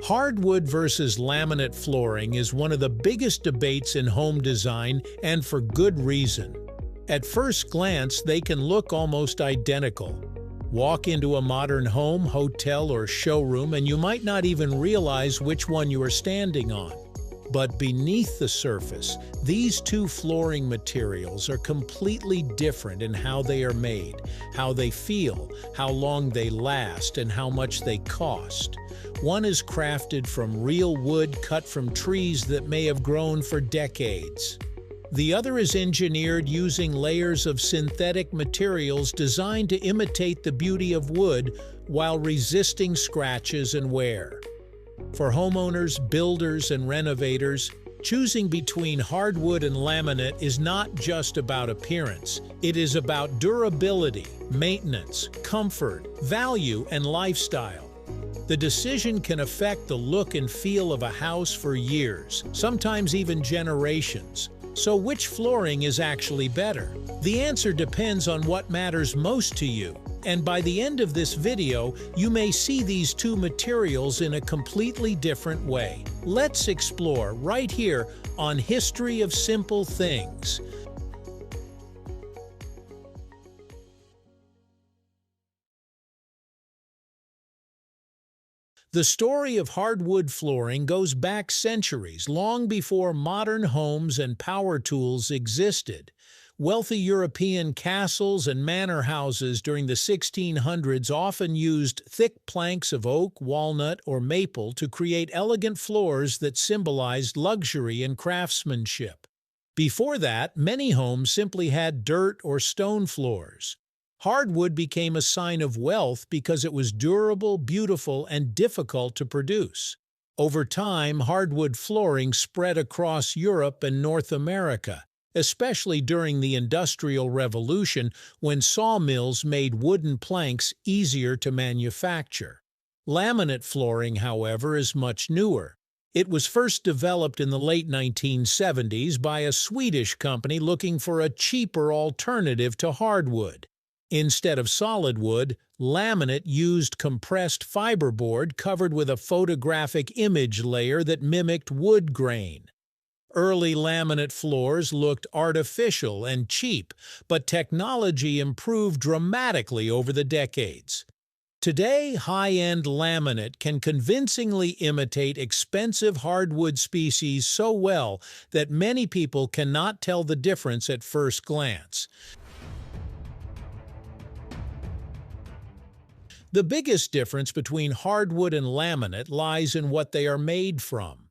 Hardwood versus laminate flooring is one of the biggest debates in home design, and for good reason. At first glance, they can look almost identical. Walk into a modern home, hotel, or showroom, and you might not even realize which one you are standing on. But beneath the surface, these two flooring materials are completely different in how they are made, how they feel, how long they last, and how much they cost. One is crafted from real wood cut from trees that may have grown for decades. The other is engineered using layers of synthetic materials designed to imitate the beauty of wood while resisting scratches and wear. For homeowners, builders, and renovators, choosing between hardwood and laminate is not just about appearance. It is about durability, maintenance, comfort, value, and lifestyle. The decision can affect the look and feel of a house for years, sometimes even generations. So which flooring is actually better? The answer depends on what matters most to you. And by the end of this video, you may see these two materials in a completely different way. Let's explore right here on History of Simple Things. The story of hardwood flooring goes back centuries, long before modern homes and power tools existed. Wealthy European castles and manor houses during the 1600s often used thick planks of oak, walnut, or maple to create elegant floors that symbolized luxury and craftsmanship. Before that, many homes simply had dirt or stone floors. Hardwood became a sign of wealth because it was durable, beautiful, and difficult to produce. Over time, hardwood flooring spread across Europe and North America, especially during the Industrial Revolution when sawmills made wooden planks easier to manufacture. Laminate flooring, however, is much newer. It was first developed in the late 1970s by a Swedish company looking for a cheaper alternative to hardwood. Instead of solid wood, laminate used compressed fiberboard covered with a photographic image layer that mimicked wood grain. Early laminate floors looked artificial and cheap, but technology improved dramatically over the decades. Today, high-end laminate can convincingly imitate expensive hardwood species so well that many people cannot tell the difference at first glance. The biggest difference between hardwood and laminate lies in what they are made from.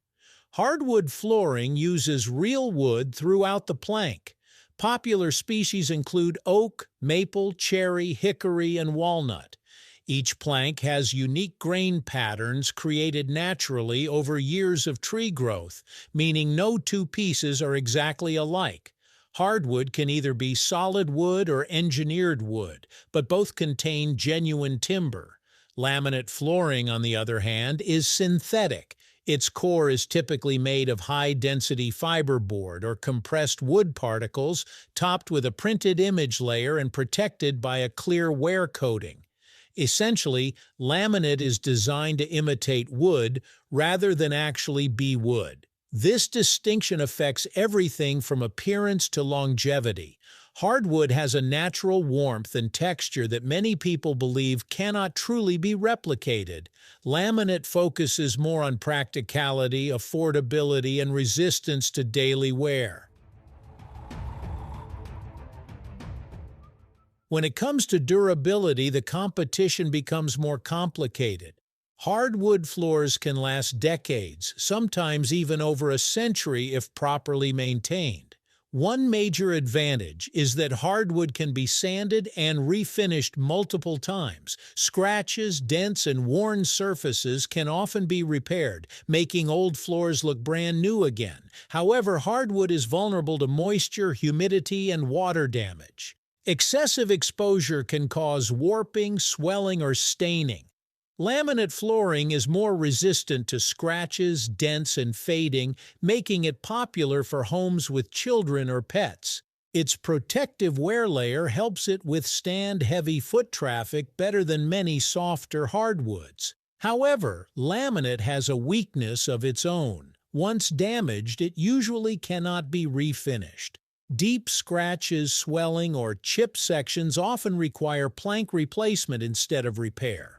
Hardwood flooring uses real wood throughout the plank. Popular species include oak, maple, cherry, hickory, and walnut. Each plank has unique grain patterns created naturally over years of tree growth, meaning no two pieces are exactly alike. Hardwood can either be solid wood or engineered wood, but both contain genuine timber. Laminate flooring, on the other hand, is synthetic. Its core is typically made of high-density fiberboard or compressed wood particles, topped with a printed image layer and protected by a clear wear coating. Essentially, laminate is designed to imitate wood rather than actually be wood. This distinction affects everything from appearance to longevity. Hardwood has a natural warmth and texture that many people believe cannot truly be replicated. Laminate focuses more on practicality, affordability, and resistance to daily wear. When it comes to durability, the competition becomes more complicated. Hardwood floors can last decades, sometimes even over a century if properly maintained. One major advantage is that hardwood can be sanded and refinished multiple times. Scratches, dents, and worn surfaces can often be repaired, making old floors look brand new again. However, hardwood is vulnerable to moisture, humidity, and water damage. Excessive exposure can cause warping, swelling, or staining. Laminate flooring is more resistant to scratches, dents, and fading, making it popular for homes with children or pets. Its protective wear layer helps it withstand heavy foot traffic better than many softer hardwoods. However, laminate has a weakness of its own. Once damaged, it usually cannot be refinished. Deep scratches, swelling, or chipped sections often require plank replacement instead of repair.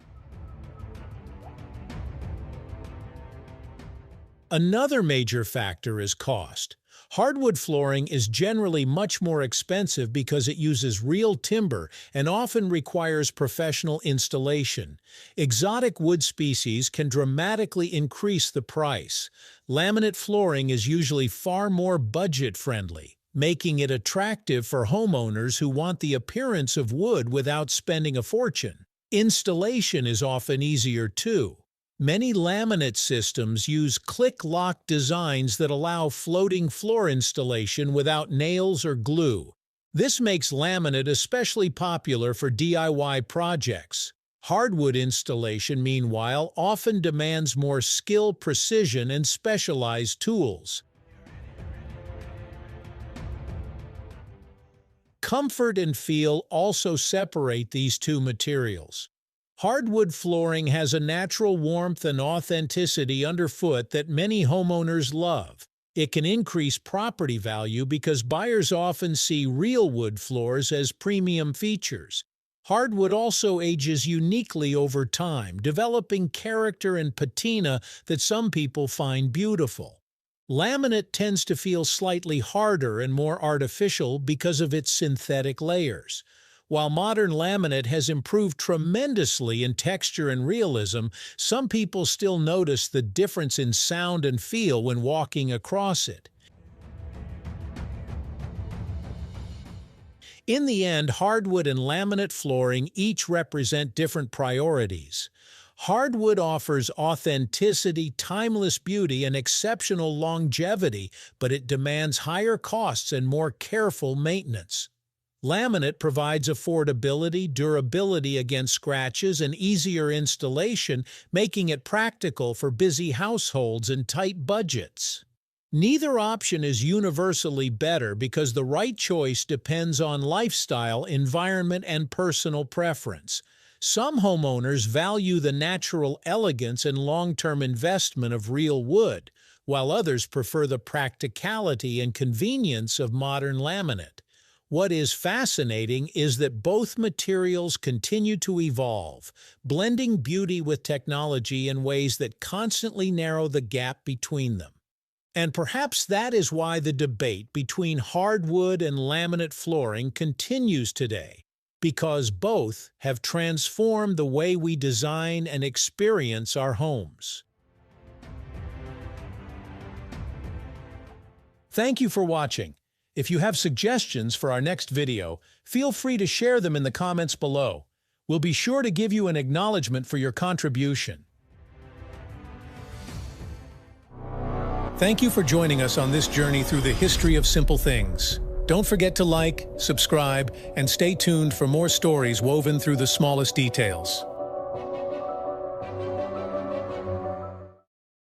Another major factor is cost. Hardwood flooring is generally much more expensive because it uses real timber and often requires professional installation. Exotic wood species can dramatically increase the price. Laminate flooring is usually far more budget-friendly, making it attractive for homeowners who want the appearance of wood without spending a fortune. Installation is often easier too. Many laminate systems use click-lock designs that allow floating floor installation without nails or glue. This makes laminate especially popular for DIY projects. Hardwood installation, meanwhile, often demands more skill, precision, and specialized tools. Comfort and feel also separate these two materials. Hardwood flooring has a natural warmth and authenticity underfoot that many homeowners love. It can increase property value because buyers often see real wood floors as premium features. Hardwood also ages uniquely over time, developing character and patina that some people find beautiful. Laminate tends to feel slightly harder and more artificial because of its synthetic layers. While modern laminate has improved tremendously in texture and realism, some people still notice the difference in sound and feel when walking across it. In the end, hardwood and laminate flooring each represent different priorities. Hardwood offers authenticity, timeless beauty, and exceptional longevity, but it demands higher costs and more careful maintenance. Laminate provides affordability, durability against scratches, and easier installation, making it practical for busy households and tight budgets. Neither option is universally better because the right choice depends on lifestyle, environment, and personal preference. Some homeowners value the natural elegance and long-term investment of real wood, while others prefer the practicality and convenience of modern laminate. What is fascinating is that both materials continue to evolve, blending beauty with technology in ways that constantly narrow the gap between them. And perhaps that is why the debate between hardwood and laminate flooring continues today, because both have transformed the way we design and experience our homes. Thank you for watching. If you have suggestions for our next video, feel free to share them in the comments below. We'll be sure to give you an acknowledgement for your contribution. Thank you for joining us on this journey through the history of simple things. Don't forget to like, subscribe, and stay tuned for more stories woven through the smallest details.